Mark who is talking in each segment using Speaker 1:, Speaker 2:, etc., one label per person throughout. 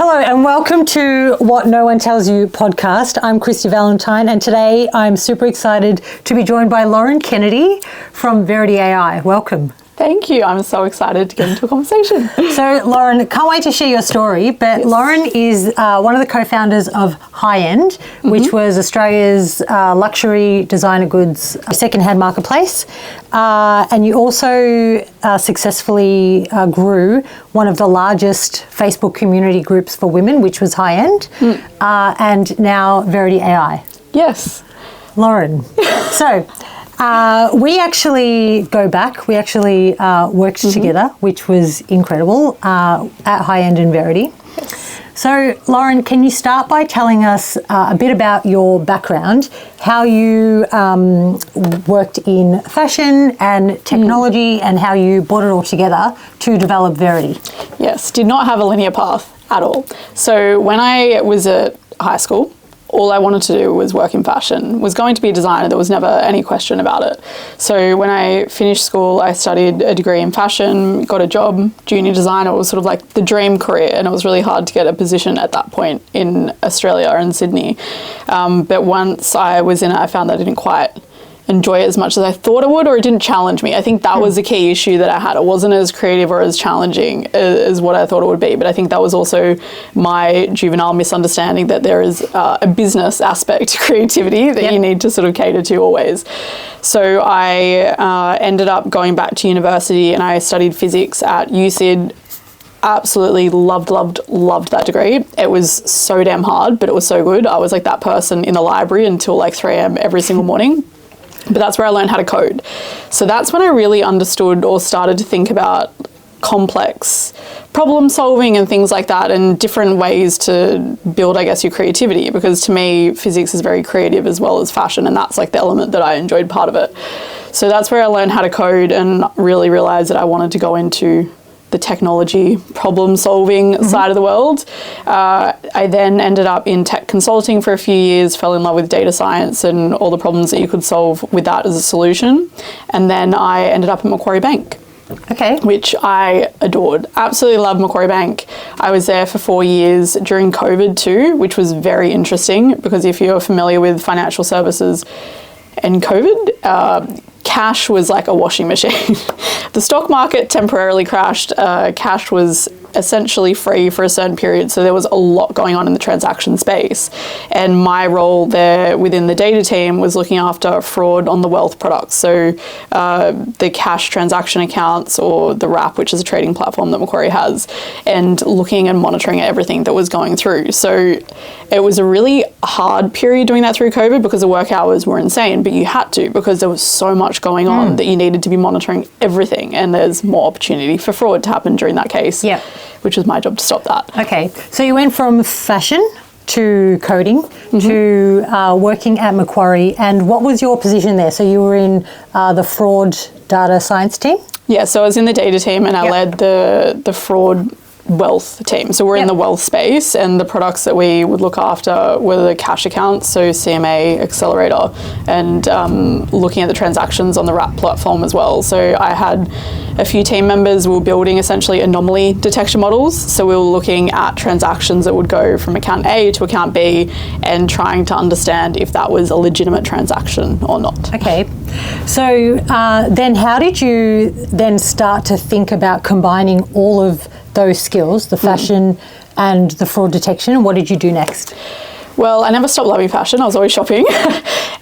Speaker 1: Hello and welcome to What No One Tells You podcast. I'm Christy Valentine and today I'm super excited to be joined by Lauren Kennedy from Verity AI. Welcome.
Speaker 2: Thank you. I'm so excited to get into a conversation.
Speaker 1: So Lauren, can't wait to share your story, but yes. Lauren is one of the co-founders of High End, which was Australia's luxury designer goods secondhand marketplace. And you also successfully grew one of the largest Facebook community groups for women, which was High End, and now Verity AI.
Speaker 2: Yes.
Speaker 1: Lauren, so we actually go back. We actually worked together, which was incredible, at High End and Verity.
Speaker 2: Yes.
Speaker 1: So, Lauren, can you start by telling us a bit about your background, how you worked in fashion and technology and how you brought it all together to develop Verity?
Speaker 2: Yes, did not have a linear path at all. So when I was at high school, all I wanted to do was work in fashion, was going to be a designer. There was never any question about it. So when I finished school, I studied a degree in fashion, got a job, junior designer. It was sort of like the dream career, and it was really hard to get a position at that point in Australia or in Sydney. But once I was in it, I found that I didn't quite enjoy it as much as I thought it would, or it didn't challenge me. I think that was the key issue that I had. It wasn't as creative or as challenging as what I thought it would be, but I think that was also my juvenile misunderstanding that there is a business aspect to creativity that you need to sort of cater to always. So I ended up going back to university and I studied physics at UCID. Absolutely loved that degree. It was so damn hard, but it was so good. I was like that person in the library until like 3 a.m. every single morning. But that's where I learned how to code. So that's when I really understood or started to think about complex problem solving and things like that and different ways to build, I guess, your creativity. Because to me, physics is very creative as well as fashion, and that's like the element that I enjoyed part of it. So that's where I learned how to code and really realized that I wanted to go into the technology problem solving side of the world. I then ended up in tech consulting for a few years, fell in love with data science and all the problems that you could solve with that as a solution. And then I ended up at Macquarie Bank.
Speaker 1: Okay.
Speaker 2: Which I adored. Absolutely loved Macquarie Bank. I was there for 4 years during COVID too, which was very interesting because if you're familiar with financial services and COVID, cash was like a washing machine. The stock market temporarily crashed. Cash was essentially free for a certain period. So there was a lot going on in the transaction space. And my role there within the data team was looking after fraud on the wealth products. So the cash transaction accounts or the wrap, which is a trading platform that Macquarie has, and looking and monitoring everything that was going through. So it was a really hard period doing that through COVID because the work hours were insane, but you had to because there was so much going on that you needed to be monitoring everything. And there's more opportunity for fraud to happen during that case.
Speaker 1: Yeah.
Speaker 2: Which was my job to stop that.
Speaker 1: Okay, so you went from fashion to coding to working at Macquarie, and what was your position there? So you were in the fraud data science team?
Speaker 2: Yeah, so I was in the data team and I led the fraud wealth team. So we're in the wealth space, and the products that we would look after were the cash accounts, so CMA, Accelerator, and looking at the transactions on the wrap platform as well. So I had a few team members. We were building essentially anomaly detection models. So we were looking at transactions that would go from account A to account B and trying to understand if that was a legitimate transaction or not.
Speaker 1: Okay. So then how did you then start to think about combining all of those skills, the fashion and the fraud detection? What did you do next?
Speaker 2: Well, I never stopped loving fashion. I was always shopping.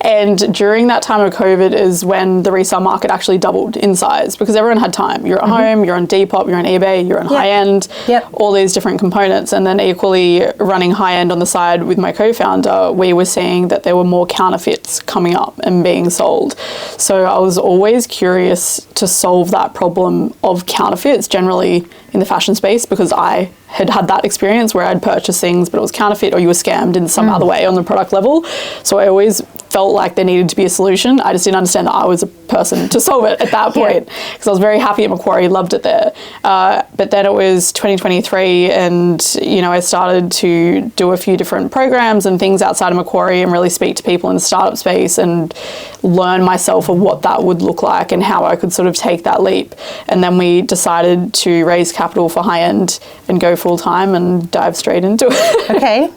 Speaker 2: And during that time of COVID is when the resale market actually doubled in size because everyone had time. You're at home, you're on Depop, you're on eBay, you're on High End, all these different components. And then equally running High End on the side with my co-founder, we were seeing that there were more counterfeits coming up and being sold. So I was always curious to solve that problem of counterfeits generally in the fashion space because I had that experience where I'd purchased things but it was counterfeit or you were scammed in some other way on the product level. So I always felt like there needed to be a solution. I just didn't understand that I was a person to solve it at that point, because I was very happy at Macquarie, loved it there. But then it was 2023, and I started to do a few different programs and things outside of Macquarie and really speak to people in the startup space and learn myself of what that would look like and how I could sort of take that leap. And then we decided to raise capital for High End and go full time and dive straight into it.
Speaker 1: Okay,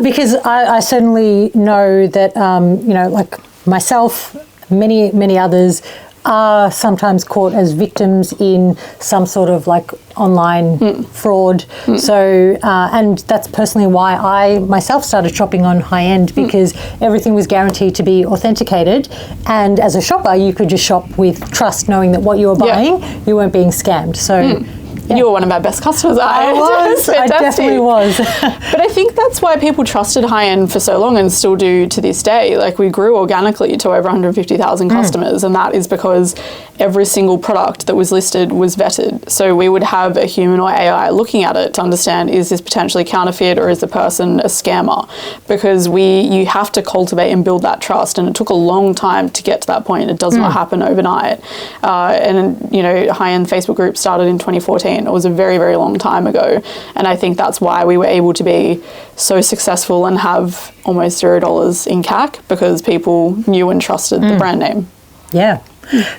Speaker 1: because I certainly know that like myself, many others are sometimes caught as victims in some sort of like online fraud. So, and that's personally why I myself started shopping on High End, because everything was guaranteed to be authenticated. And as a shopper, you could just shop with trust, knowing that what you were buying, you weren't being scammed. So.
Speaker 2: You were one of our best customers.
Speaker 1: I was. I definitely was.
Speaker 2: But I think that's why people trusted High End for so long and still do to this day. Like, we grew organically to over 150,000 customers, and that is because every single product that was listed was vetted. So we would have a human or AI looking at it to understand, is this potentially counterfeit or is the person a scammer? Because you have to cultivate and build that trust, and it took a long time to get to that point. It does not happen overnight. And High End Facebook group started in 2014. It was a very, very long time ago. And I think that's why we were able to be so successful and have almost $0 in CAC, because people knew and trusted the brand name.
Speaker 1: Yeah.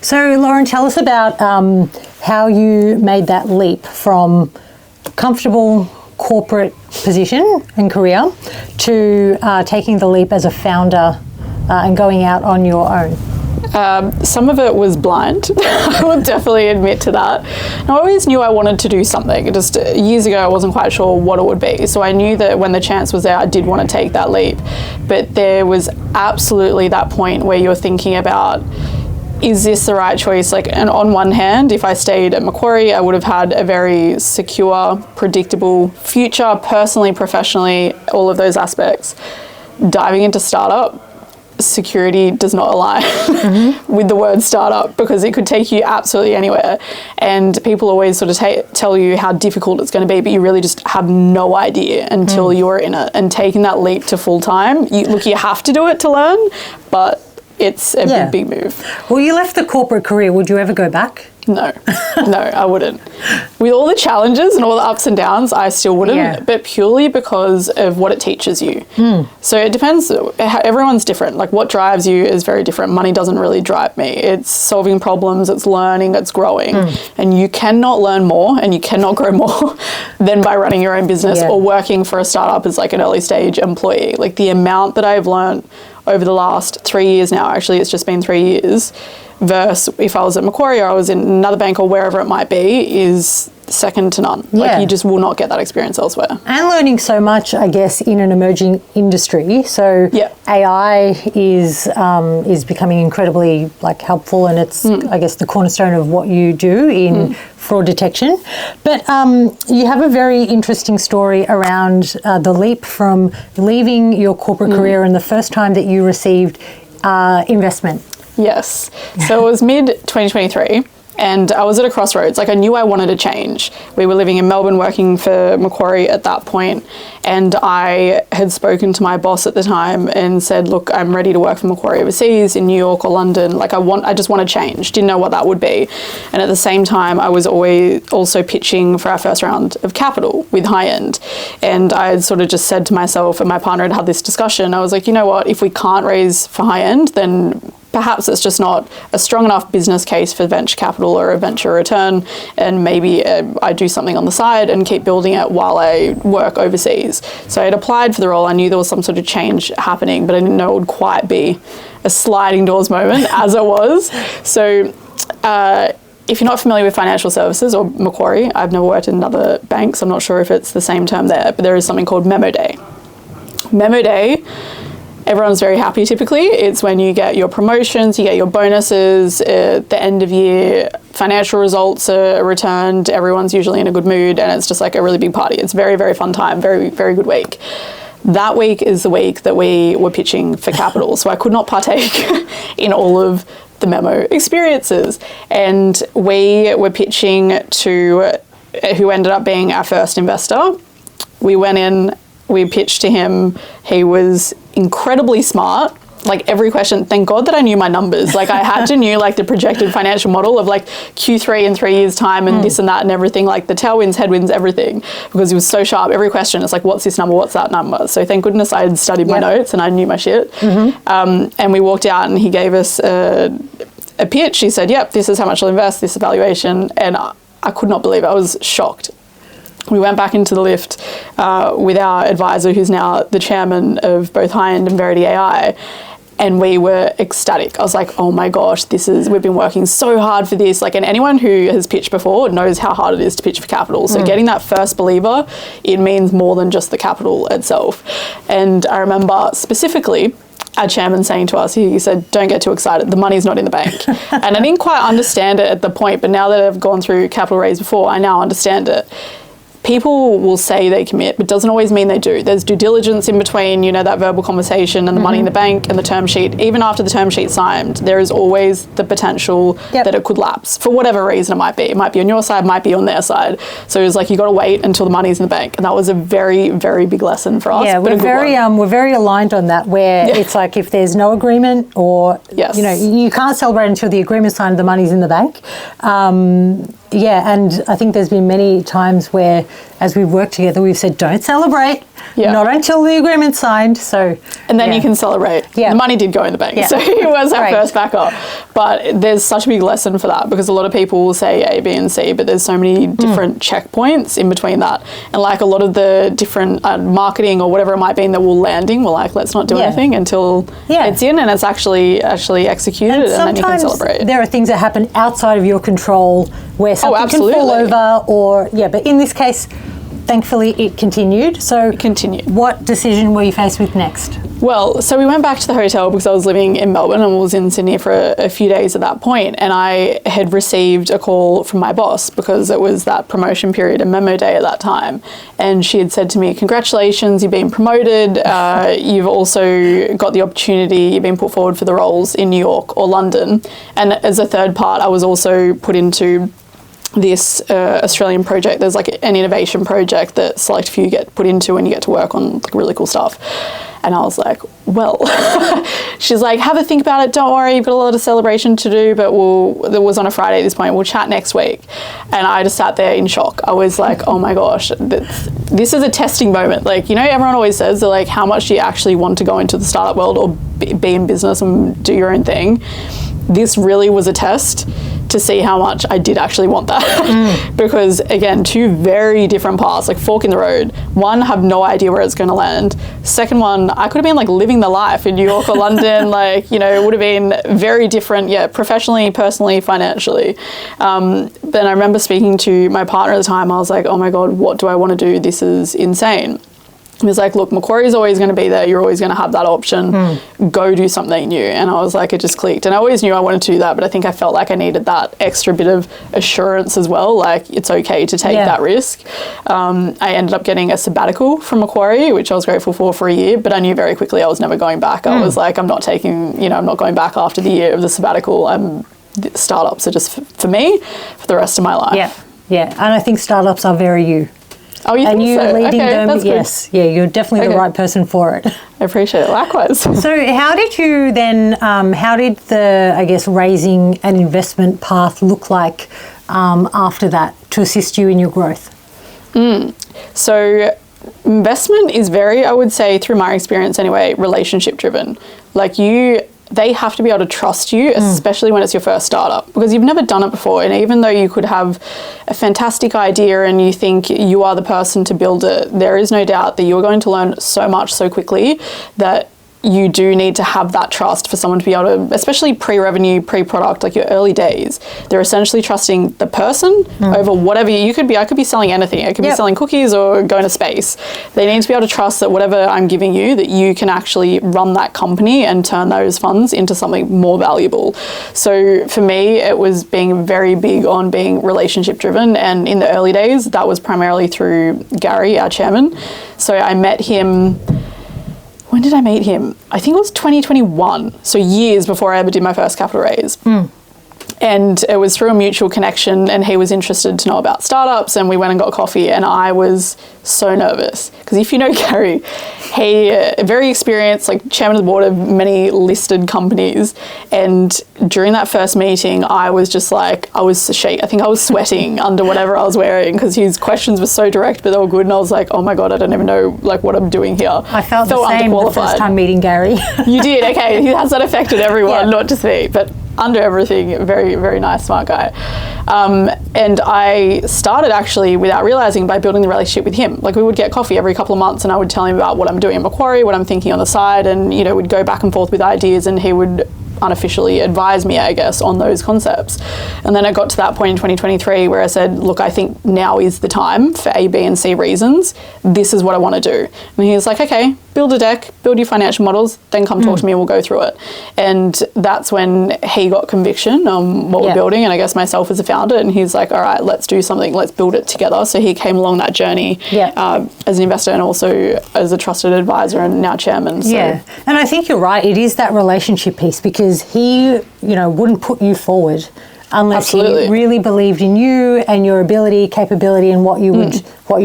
Speaker 1: So, Lauren, tell us about how you made that leap from comfortable corporate position and career to taking the leap as a founder and going out on your own.
Speaker 2: Some of it was blind. I would definitely admit to that. And I always knew I wanted to do something. Just years ago, I wasn't quite sure what it would be. So I knew that when the chance was there, I did want to take that leap. But there was absolutely that point where you're thinking about, is this the right choice? Like, and on one hand, if I stayed at Macquarie, I would have had a very secure, predictable future, personally, professionally, all of those aspects. Diving into startup, security does not align with the word startup, because it could take you absolutely anywhere. And people always sort of tell you how difficult it's going to be, but you really just have no idea until you're in it. And taking that leap to full time, you have to do it to learn, but it's a big move.
Speaker 1: Well, you left the corporate career. Would you ever go back?
Speaker 2: No, I wouldn't. With all the challenges and all the ups and downs, I still wouldn't, but purely because of what it teaches you. So it depends. Everyone's different. Like, what drives you is very different. Money doesn't really drive me. It's solving problems, it's learning, it's growing. And you cannot learn more and you cannot grow more than by running your own business or working for a startup as like an early stage employee. Like, the amount that I've learned over the last 3 years now, actually it's just been 3 years, versus if I was at Macquarie or I was in another bank or wherever it might be, is second to none. Like, you just will not get that experience elsewhere. And
Speaker 1: learning so much, I guess, in an emerging industry. So AI is becoming incredibly helpful, and it's I guess the cornerstone of what you do in fraud detection. But you have a very interesting story around the leap from leaving your corporate career and the first time that you received investment. Yes. So it was mid-2023. And I was at a crossroads. Like, I knew I wanted to change. We were living in Melbourne, working for Macquarie at that point, and I had spoken to my boss at the time and said, look, I'm ready to work for Macquarie overseas in New York or London. Like, I just want to change. Didn't know what that would be. And at the same time, I was always also pitching for our first round of capital with High End. And I had sort of just said to myself, and my partner had this discussion, I was like, you know what, if we can't raise for High End, then perhaps it's just not a strong enough business case for venture capital or a venture return, and maybe I do something on the side and keep building it while I work overseas. So I had applied for the role. I knew there was some sort of change happening, but I didn't know it would quite be a sliding doors moment as it was. So if you're not familiar with financial services or Macquarie, I've never worked in another bank, so I'm not sure if it's the same term there, but there is something called Memo Day. Memo Day, everyone's very happy typically. It's when you get your promotions, you get your bonuses, at the end of year, financial results are returned, everyone's usually in a good mood, and it's just like a really big party. It's very, very fun time, very, very good week. That week is the week that we were pitching for capital, so I could not partake in all of the Memo experiences. And we were pitching to who ended up being our first investor. We went in, we pitched to him. He was incredibly smart,
Speaker 2: like every question, thank God that I knew my numbers. Like I had to knew like the projected financial model of like Q3 in 3 years time and this and that and everything, like the tailwinds, headwinds, everything, because it was so sharp. Every question, it's like, what's this number? What's that number? So thank goodness I had studied my notes and I knew my shit. And we walked out and he gave us a pitch. He said, yep, this is how much I'll invest, this evaluation. And I could not believe it. I was shocked. We went back into the lift with our advisor, who's now the chairman of both High End and Verity AI, and we were ecstatic. I was like, oh my gosh, we've been working so hard for this. Like, and anyone who has pitched before knows how hard it is to pitch for capital. So getting that first believer, it means more than just the capital itself. And I remember specifically our chairman saying to us, he said, don't get too excited, the money's not in the bank. And I didn't quite understand it at the point, but now that I've gone through capital raise before, I now understand it. People will say they commit, but doesn't always mean they do. There's due diligence in between, you know, that verbal conversation and the money in the bank and the term sheet. Even after the term sheet's signed, there is always the potential that it could lapse for whatever reason it might be. It might be on your side, might be on their side. So it was like, you got to wait until the money's in the bank. And that was a very, very big lesson for us.
Speaker 1: Yeah, we're very aligned on that, where it's like, if there's no agreement or, you know, you can't celebrate until the agreement's signed, the money's in the bank. Yeah, and I think there's been many times where, as we've worked together, we've said, don't celebrate, not until the agreement's signed. So,
Speaker 2: and then you can celebrate. Yeah. The money did go in the bank, so it was our first backup. But there's such a big lesson for that, because a lot of people will say A, B, and C, but there's so many different checkpoints in between that. And like a lot of the different marketing or whatever it might be that we're landing, we're like, let's not do anything until it's in and it's actually executed, and then you can celebrate.
Speaker 1: There are things that happen outside of your control where something can fall over, or but in this case, thankfully it continued. So what decision were you faced with next?
Speaker 2: Well, so we went back to the hotel because I was living in Melbourne and was in Sydney for a few days at that point, and I had received a call from my boss because it was that promotion period and memo day at that time, and she had said to me, congratulations, you've been promoted, you've also got the opportunity, you've been put forward for the roles in New York or London. And as a third part, I was also put into this Australian project. There's like an innovation project that select few get put into and you get to work on like really cool stuff. And I was like, well, she's like, have a think about it. Don't worry, you've got a lot of celebration to do, but it was on a Friday at this point. We'll chat next week. And I just sat there in shock. I was like, oh my gosh, this is a testing moment. Like, you know, everyone always says, they're like, how much do you actually want to go into the startup world or be in business and do your own thing? This really was a test to see how much I did actually want that. Because again, two very different paths, like fork in the road. One, have no idea where it's going to land. Second one, I could have been like living the life in New York or London, like, you know, it would have been very different, professionally, personally, financially. Then I remember speaking to my partner at the time, I was like, oh my God, what do I want to do? This is insane. He was like, look, Macquarie's always going to be there. You're always going to have that option. Go do something new. And I was like, it just clicked. And I always knew I wanted to do that, but I think I felt like I needed that extra bit of assurance as well. Like, it's okay to take that risk. I ended up getting a sabbatical from Macquarie, which I was grateful for a year, but I knew very quickly I was never going back. I was like, I'm not going back after the year of the sabbatical. Startups are just for me for the rest of my life.
Speaker 1: Yeah. And I think startups are very you.
Speaker 2: Oh, you think so?
Speaker 1: Leading them,
Speaker 2: that's
Speaker 1: yes. Good. Yeah, you're definitely the right person for it.
Speaker 2: I appreciate it. Likewise.
Speaker 1: So how did you then, how did the, I guess, raising an investment path look like after that to assist you in your growth?
Speaker 2: So investment is very, I would say, through my experience anyway, relationship driven. Like they have to be able to trust you, especially when it's your first startup, because you've never done it before. And even though you could have a fantastic idea and you think you are the person to build it, there is no doubt that you're going to learn so much so quickly that you do need to have that trust for someone to be able to, especially pre-revenue, pre-product, like your early days. They're essentially trusting the person over whatever I could be selling anything. I could be selling cookies or going to space. They need to be able to trust that whatever I'm giving you, that you can actually run that company and turn those funds into something more valuable. So for me, it was being very big on being relationship driven. And in the early days, that was primarily through Gary, our chairman. So I met him. When did I meet him? I think it was 2021, so years before I ever did my first capital raise. And it was through a mutual connection, and he was interested to know about startups, and we went and got coffee, and I was so nervous because if you know Gary, he very experienced, like chairman of the board of many listed companies, and during that first meeting I was just like, I think I was sweating under whatever I was wearing because his questions were so direct but they were good, and I was like, oh my god, I don't even know like what I'm doing here.
Speaker 1: I felt the same the first time meeting Gary.
Speaker 2: You did? Okay, he has that affected everyone, not just me, but under everything, very, very nice, smart guy. And I started actually, without realizing, by building the relationship with him. Like we would get coffee every couple of months and I would tell him about what I'm doing at Macquarie, what I'm thinking on the side, and, you know, we'd go back and forth with ideas and he would unofficially advise me, I guess, on those concepts. And then it got to that point in 2023 where I said, look, I think now is the time for A, B, and C reasons. This is what I want to do. And he was like, okay, build a deck, build your financial models, then come talk to me and we'll go through it. And that's when he got conviction on what we're building, and I guess myself as a founder, and he's like, all right, let's do something, let's build it together. So he came along that journey as an investor and also as a trusted advisor and now chairman. So.
Speaker 1: Yeah, and I think you're right. It is that relationship piece because he, you know, wouldn't put you forward unless he really believed in you and your ability, capability, and what you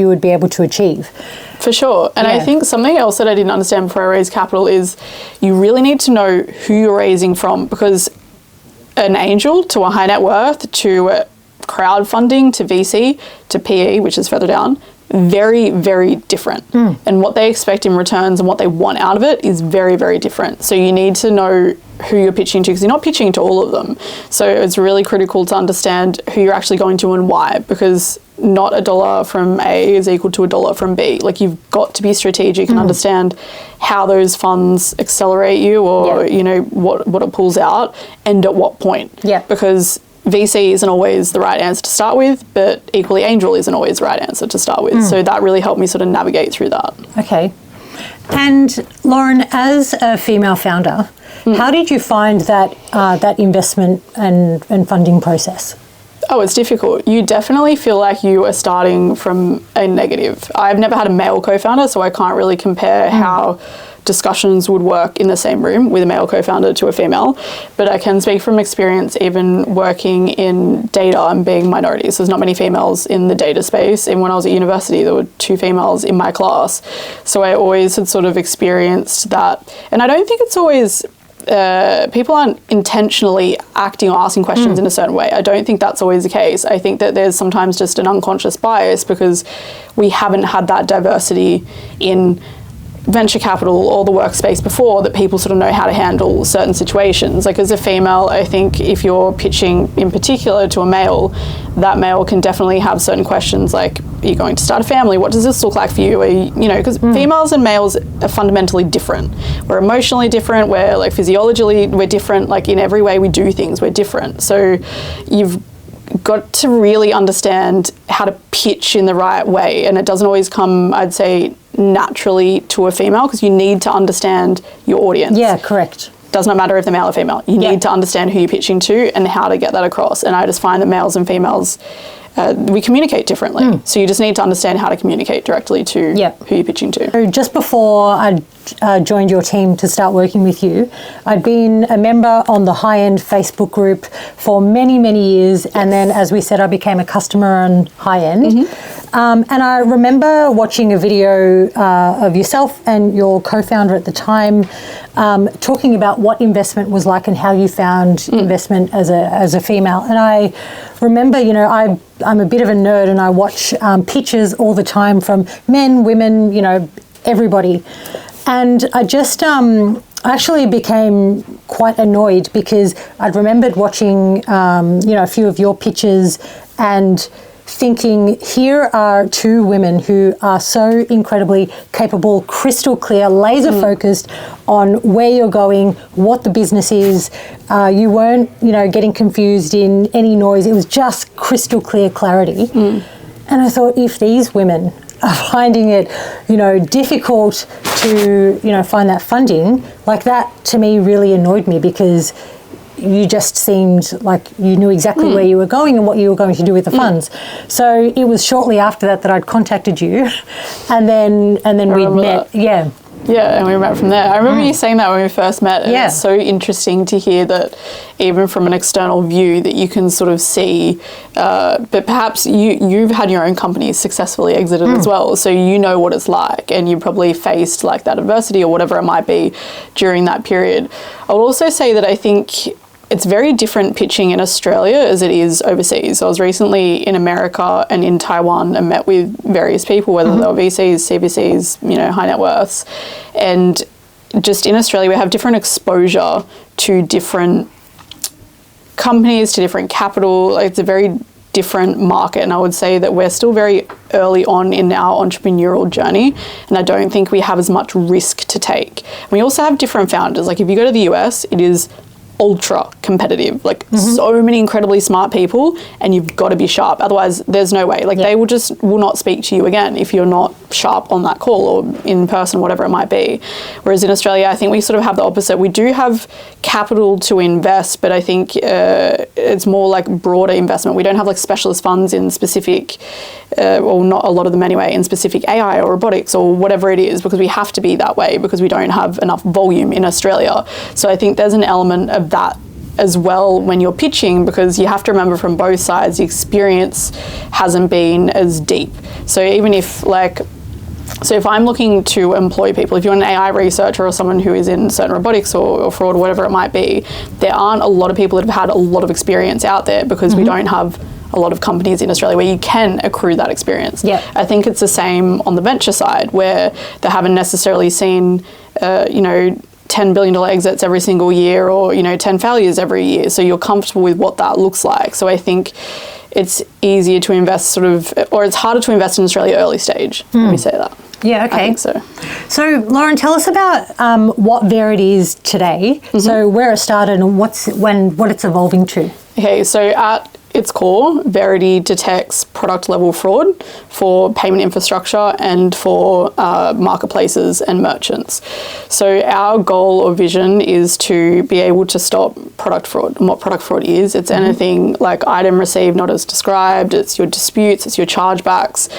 Speaker 1: would be able to achieve.
Speaker 2: For sure. And I think something else that I didn't understand before I raised capital is you really need to know who you're raising from, because an angel to a high net worth to crowdfunding to VC to PE, which is further down, very, very different. And what they expect in returns and what they want out of it is very, very different. So you need to know who you're pitching to, because you're not pitching to all of them. So it's really critical to understand who you're actually going to and why, because not $1 from A is equal to $1 from B. Like you've got to be strategic and understand how those funds accelerate you or, you know, what it pulls out and at what point. Because VC isn't always the right answer to start with, but equally angel isn't always the right answer to start with. So that really helped me sort of navigate through that.
Speaker 1: Okay. And Lauren, as a female founder, how did you find that investment and funding process?
Speaker 2: Oh, it's difficult. You definitely feel like you are starting from a negative. I've never had a male co-founder, so I can't really compare how discussions would work in the same room with a male co-founder to a female, but I can speak from experience even working in data and being minorities. There's not many females in the data space. Even when I was at university, there were 2 females in my class. So I always had sort of experienced that. And I don't think it's always, people aren't intentionally acting or asking questions in a certain way. I don't think that's always the case. I think that there's sometimes just an unconscious bias because we haven't had that diversity in venture capital or the workspace before, that people sort of know how to handle certain situations. Like as a female, I think if you're pitching in particular to a male, that male can definitely have certain questions like, are you going to start a family? What does this look like for you? Are you know, because females and males are fundamentally different. We're emotionally different. We're like physiologically, we're different. Like in every way we do things, we're different. So you've got to really understand how to pitch in the right way, and it doesn't always come, I'd say, naturally to a female, because you need to understand your audience.
Speaker 1: Yeah, correct.
Speaker 2: Does not matter if they're male or female. You need to understand who you're pitching to and how to get that across. And I just find that males and females, we communicate differently. So you just need to understand how to communicate directly to who you're pitching to.
Speaker 1: So just before I joined your team to start working with you, I'd been a member on the high-end Facebook group for many, many years. And then, as we said, I became a customer on high-end. And I remember watching a video of yourself and your co-founder at the time talking about what investment was like and how you found investment as a female. And I remember, you know, I'm a bit of a nerd and I watch pitches all the time from men, women, you know, everybody. And I just actually became quite annoyed because I'd remembered watching, you know, a few of your pitches and thinking, here are 2 women who are so incredibly capable, crystal clear, laser focused on where you're going, what the business is. You weren't, you know, getting confused in any noise. It was just crystal clear clarity. And I thought, if these women are finding it, you know, difficult to, you know, find that funding, like that to me really annoyed me, because you just seemed like you knew exactly where you were going and what you were going to do with the funds. So it was shortly after that I'd contacted you, and then we'd met.
Speaker 2: Yeah, Yeah, and we met from there. I remember you saying that when we first met, and it's so interesting to hear that even from an external view that you can sort of see, but perhaps you've had your own company successfully exited as well, so you know what it's like, and you probably faced like that adversity or whatever it might be during that period. I would also say that I think it's very different pitching in Australia as it is overseas. So I was recently in America and in Taiwan and met with various people, whether they were VCs, CVCs, you know, high net worths. And just in Australia, we have different exposure to different companies, to different capital. It's a very different market, and I would say that we're still very early on in our entrepreneurial journey, and I don't think we have as much risk to take. We also have different founders. Like if you go to the US, it is ultra competitive, like so many incredibly smart people, and you've got to be sharp, otherwise there's no way. Like they will not speak to you again if you're not sharp on that call or in person, whatever it might be. Whereas in Australia, I think we sort of have the opposite. We do have capital to invest, but I think it's more like broader investment. We don't have like specialist funds in specific, or not a lot of them anyway, in specific AI or robotics or whatever it is, because we have to be that way because we don't have enough volume in Australia. So I think there's an element of that as well when you're pitching, because you have to remember from both sides the experience hasn't been as deep. So even if if I'm looking to employ people, if you're an AI researcher or someone who is in certain robotics or fraud or whatever it might be, there aren't a lot of people that have had a lot of experience out there because we don't have a lot of companies in Australia where you can accrue that experience.
Speaker 1: Yeah.
Speaker 2: I think it's the same on the venture side, where they haven't necessarily seen, $10 billion exits every single year or, 10 failures every year. So you're comfortable with what that looks like. So I think it's easier to invest or it's harder to invest in Australia early stage. Let me say that.
Speaker 1: Yeah, okay.
Speaker 2: I think so.
Speaker 1: So, Lauren, tell us about what Verity is today. So where it started and what it's evolving to.
Speaker 2: Okay, so at its core, Verity detects product level fraud for payment infrastructure and for marketplaces and merchants. So our goal or vision is to be able to stop product fraud. And what product fraud is, it's anything like item received not as described, it's your disputes, it's your chargebacks.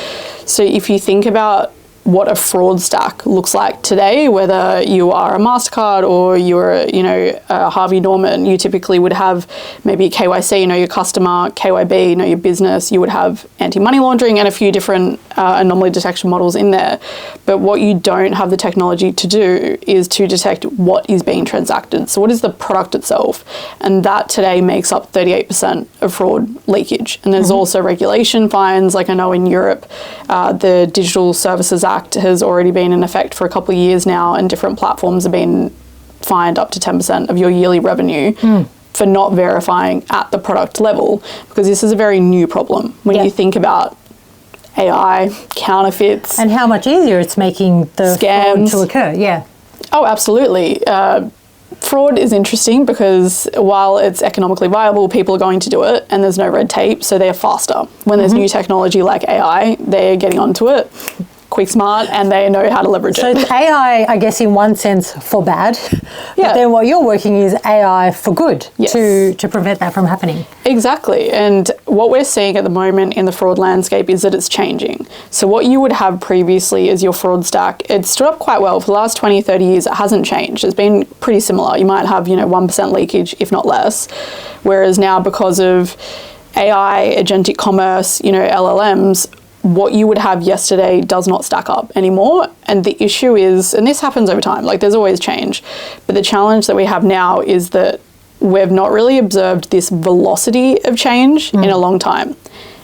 Speaker 2: So if you think about what a fraud stack looks like today, whether you are a MasterCard or you're, a Harvey Norman, you typically would have maybe KYC, know your customer, KYB, know your business, you would have anti-money laundering and a few different anomaly detection models in there. But what you don't have the technology to do is to detect what is being transacted. So what is the product itself? And that today makes up 38% of fraud leakage. And there's also regulation fines. Like I know in Europe, the Digital Services Act has already been in effect for a couple of years now, and different platforms have been fined up to 10% of your yearly revenue for not verifying at the product level, because this is a very new problem when you think about AI, counterfeits.
Speaker 1: And how much easier it's making the
Speaker 2: scams
Speaker 1: fraud to occur. Yeah.
Speaker 2: Oh, absolutely. Fraud is interesting because while it's economically viable, people are going to do it and there's no red tape, so they're faster. When there's new technology like AI, they're getting onto it quick, smart, and they know how to leverage it.
Speaker 1: So it's AI, I guess, in one sense for bad, but then what you're working is AI for good to prevent that from happening.
Speaker 2: Exactly. And what we're seeing at the moment in the fraud landscape is that it's changing. So what you would have previously as your fraud stack, it stood up quite well. For the last 20, 30 years, it hasn't changed. It's been pretty similar. You might have, 1% leakage, if not less. Whereas now, because of AI, agentic commerce, LLMs, what you would have yesterday does not stack up anymore. And the issue is, and this happens over time, like there's always change, but the challenge that we have now is that we've not really observed this velocity of change in a long time.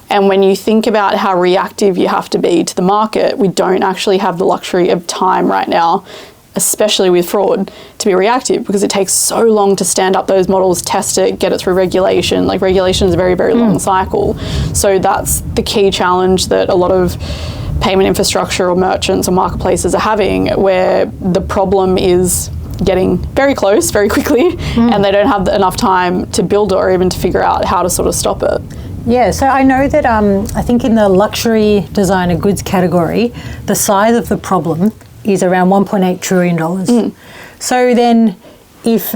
Speaker 2: And when you think about how reactive you have to be to the market, we don't actually have the luxury of time right now, especially with fraud, to be reactive, because it takes so long to stand up those models, test it, get it through regulation. Like regulation is a very, very long cycle. So that's the key challenge that a lot of payment infrastructure or merchants or marketplaces are having, where the problem is getting very close very quickly and they don't have enough time to build it or even to figure out how to sort of stop it.
Speaker 1: Yeah, so I know that I think in the luxury designer goods category, the size of the problem is around $1.8 trillion. So then is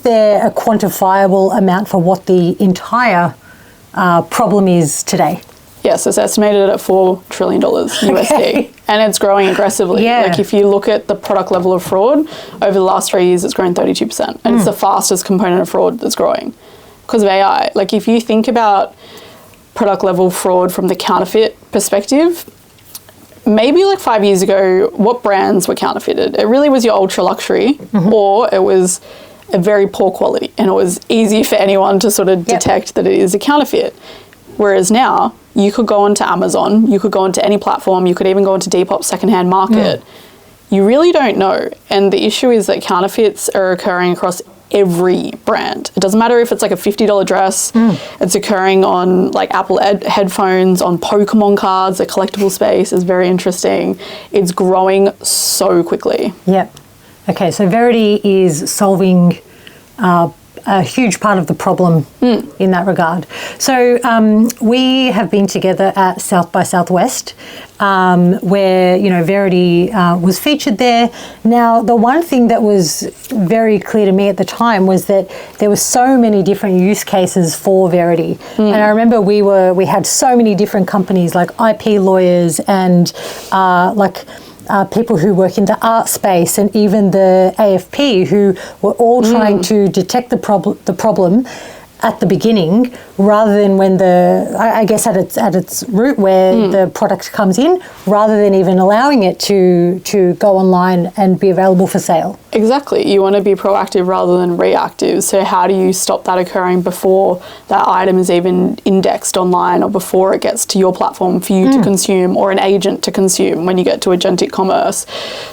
Speaker 1: there a quantifiable amount for what the entire problem is today?
Speaker 2: Yes, it's estimated at $4 trillion USD, and it's growing aggressively.
Speaker 1: Yeah.
Speaker 2: Like if you look at the product level of fraud, over the last 3 years, it's grown 32%, and it's the fastest component of fraud that's growing because of AI. Like if you think about product level fraud from the counterfeit perspective, maybe like 5 years ago, what brands were counterfeited? It really was your ultra luxury, or it was a very poor quality, and it was easy for anyone to sort of detect that it is a counterfeit. Whereas now, you could go onto Amazon, you could go onto any platform, you could even go into Depop's secondhand market. You really don't know. And the issue is that counterfeits are occurring across every brand. It doesn't matter if it's like a $50 dress, it's occurring on like Apple headphones, on Pokemon cards. The collectible space is very interesting. It's growing so quickly.
Speaker 1: Yep. Okay, so Verity is solving a huge part of the problem in that regard. So we have been together at South by Southwest, where, you know, Verity was featured there. Now, the one thing that was very clear to me at the time was that there were so many different use cases for Verity. And I remember we had so many different companies like IP lawyers and people who work in the art space, and even the AFP, who were all trying to detect the problem at the beginning, rather than when I guess at its root where the product comes in, rather than even allowing it to go online and be available for sale.
Speaker 2: Exactly. You want to be proactive rather than reactive. So how do you stop that occurring before that item is even indexed online, or before it gets to your platform for you to consume, or an agent to consume when you get to agentic commerce?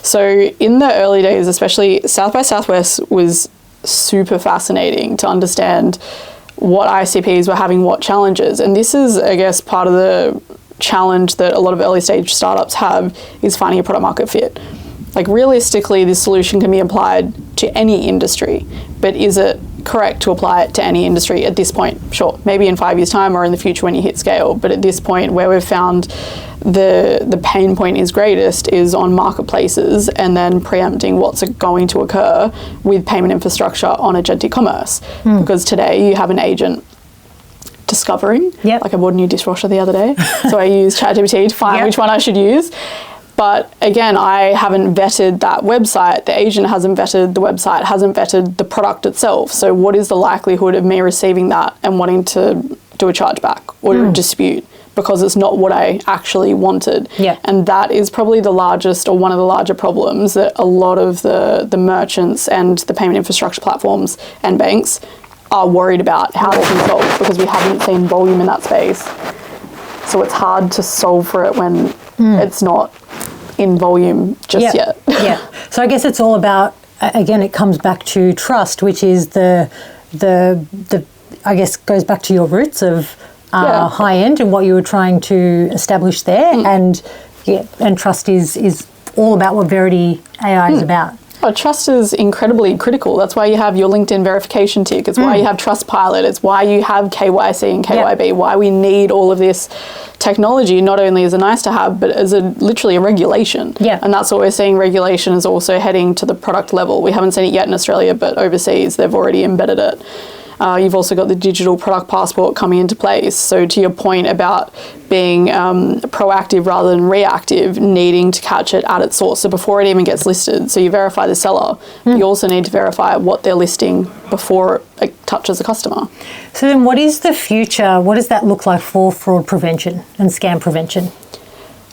Speaker 2: So in the early days, especially, South by Southwest was super fascinating to understand what ICPs were having, what challenges. And this is, I guess, part of the challenge that a lot of early stage startups have, is finding a product market fit. Like realistically, this solution can be applied to any industry, but is it correct to apply it to any industry at this point? Sure, maybe in 5 years' time or in the future when you hit scale. But at this point, where we've found the pain point is greatest is on marketplaces, and then preempting what's going to occur with payment infrastructure on agentic commerce. Because today you have an agent discovering, like I bought a new dishwasher the other day, so I used ChatGPT to find which one I should use. But again, I haven't vetted that website. The agent hasn't vetted the website, hasn't vetted the product itself. So what is the likelihood of me receiving that and wanting to do a chargeback or a dispute because it's not what I actually wanted? And that is probably the largest, or one of the larger problems that a lot of the merchants and the payment infrastructure platforms and banks are worried about how they can solve, because we haven't seen volume in that space. So it's hard to solve for it when it's not in volume just yet.
Speaker 1: So I guess it's all about, again, it comes back to trust, which is the I guess goes back to your roots of high end and what you were trying to establish there. And trust is all about what Verity AI is about.
Speaker 2: Oh, trust is incredibly critical. That's why you have your LinkedIn verification tick. It's why you have Trustpilot. It's why you have KYC and KYB. Why we need all of this technology, not only as a nice to have, but as literally a regulation. And that's what we're seeing. Regulation is also heading to the product level. We haven't seen it yet in Australia, but overseas they've already embedded it. You've also got the digital product passport coming into place. So to your point about being proactive rather than reactive, needing to catch it at its source, so before it even gets listed. So you verify the seller, you also need to verify what they're listing before it touches the customer.
Speaker 1: So then what is the future? What does that look like for fraud prevention and scam prevention?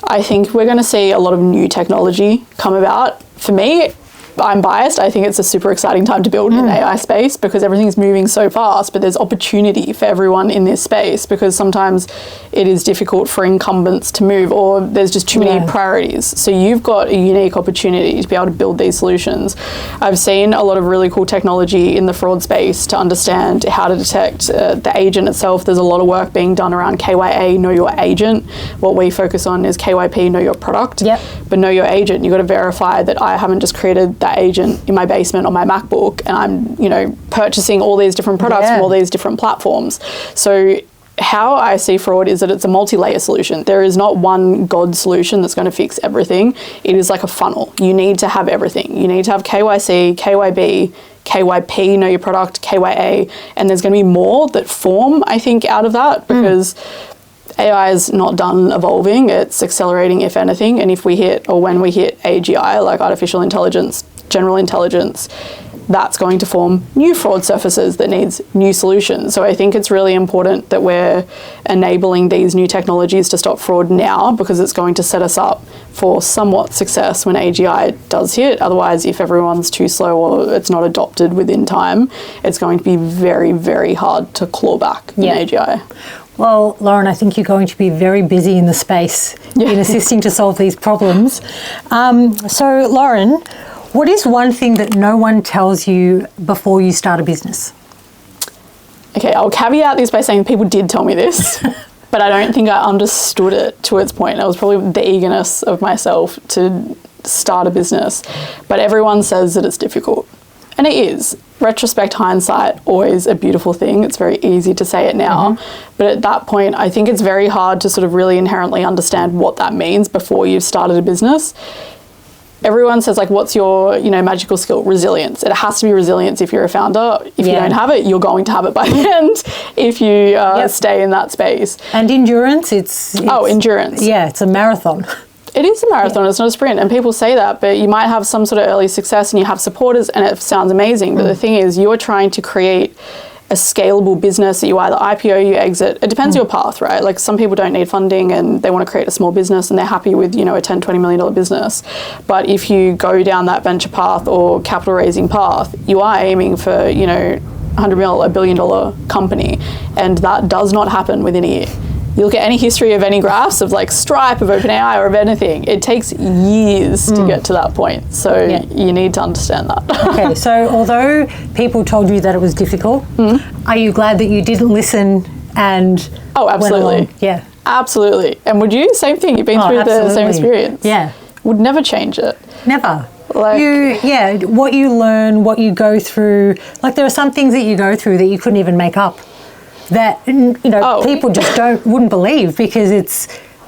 Speaker 2: I think we're going to see a lot of new technology come about. For me, I'm biased. I think it's a super exciting time to build in the AI space, because everything's moving so fast, but there's opportunity for everyone in this space, because sometimes it is difficult for incumbents to move, or there's just too many priorities. So you've got a unique opportunity to be able to build these solutions. I've seen a lot of really cool technology in the fraud space to understand how to detect the agent itself. There's a lot of work being done around KYA, know your agent. What we focus on is KYP, know your product. But know your agent. You've got to verify that I haven't just created that agent in my basement on my MacBook and I'm, purchasing all these different products from all these different platforms. So how I see fraud is that it's a multi-layer solution. There is not one God solution that's going to fix everything. It is like a funnel. You need to have everything. You need to have KYC, KYB, KYP, know your product, KYA, and there's going to be more that form, I think, out of that, because AI is not done evolving, it's accelerating if anything. And if we hit, or when we hit AGI, like artificial intelligence, general intelligence, that's going to form new fraud surfaces that needs new solutions. So I think it's really important that we're enabling these new technologies to stop fraud now, because it's going to set us up for somewhat success when AGI does hit. Otherwise, if everyone's too slow or it's not adopted within time, it's going to be very, very hard to claw back in AGI.
Speaker 1: Well, Lauren, I think you're going to be very busy in the space in assisting to solve these problems. So, Lauren, what is one thing that no one tells you before you start a business?
Speaker 2: Okay, I'll caveat this by saying people did tell me this, but I don't think I understood it to its point. It was probably the eagerness of myself to start a business. But everyone says that it's difficult. And it is. Retrospect, hindsight, always a beautiful thing. It's very easy to say it now. But at that point, I think it's very hard to sort of really inherently understand what that means before you've started a business. Everyone says, like, what's your, magical skill? Resilience. It has to be resilience if you're a founder. If you don't have it, you're going to have it by the end if you stay in that space.
Speaker 1: And endurance, it's
Speaker 2: endurance.
Speaker 1: Yeah, it's a marathon.
Speaker 2: It is a marathon, it's not a sprint. And people say that, but you might have some sort of early success and you have supporters and it sounds amazing. But the thing is, you're trying to create a scalable business that you either IPO, you exit. It depends on your path, right? Like, some people don't need funding and they want to create a small business and they're happy with, a $10, $20 million business. But if you go down that venture path or capital raising path, you are aiming for, $100 million, $1 billion company. And that does not happen within a year. You look at any history of any graphs of like Stripe, of OpenAI, or of anything, it takes years to get to that point. So you need to understand that.
Speaker 1: Okay, so although people told you that it was difficult, are you glad that you didn't listen and
Speaker 2: absolutely.
Speaker 1: went along? Yeah.
Speaker 2: Absolutely. And would you? Same thing. You've been through the same experience.
Speaker 1: Yeah.
Speaker 2: Would never change it.
Speaker 1: Never.
Speaker 2: Like,
Speaker 1: what you learn, what you go through. Like, there are some things that you go through that you couldn't even make up. That people just wouldn't believe, because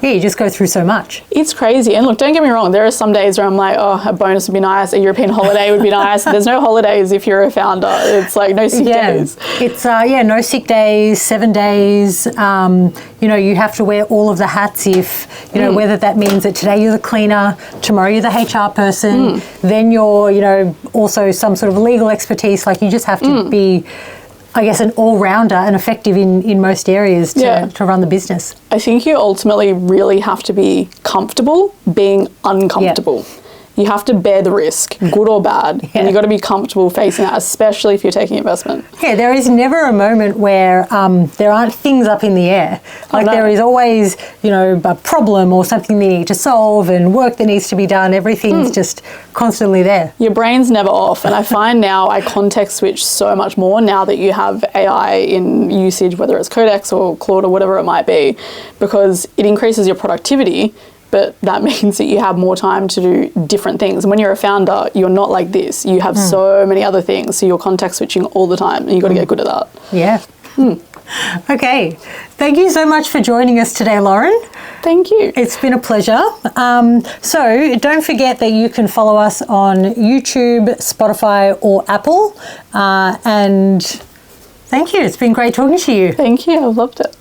Speaker 1: you just go through so much.
Speaker 2: It's crazy. And look, don't get me wrong, there are some days where I'm like, a bonus would be nice, a European holiday would be nice. There's no holidays if you're a founder. It's like no sick days.
Speaker 1: It's no sick days, 7 days. You have to wear all of the hats if, whether that means that today you're the cleaner, tomorrow you're the HR person, then you're, also some sort of legal expertise. Like, you just have to be, I guess, an all-rounder and effective in most areas to run the business.
Speaker 2: I think you ultimately really have to be comfortable being uncomfortable. You have to bear the risk, good or bad, and you've got to be comfortable facing that, especially if you're taking investment. Yeah,
Speaker 1: there is never a moment where there aren't things up in the air. Like, there is always, a problem or something they need to solve and work that needs to be done. Everything's just constantly there.
Speaker 2: Your brain's never off. And I find now I context switch so much more now that you have AI in usage, whether it's Codex or Claude or whatever it might be, because it increases your productivity. But that means that you have more time to do different things. And when you're a founder, you're not like this. You have so many other things. So you're context switching all the time, and you've got to get good at that.
Speaker 1: Yeah. Okay. Thank you so much for joining us today, Lauren.
Speaker 2: Thank you.
Speaker 1: It's been a pleasure. So don't forget that you can follow us on YouTube, Spotify, or Apple. And thank you. It's been great talking to you.
Speaker 2: Thank you. I loved it.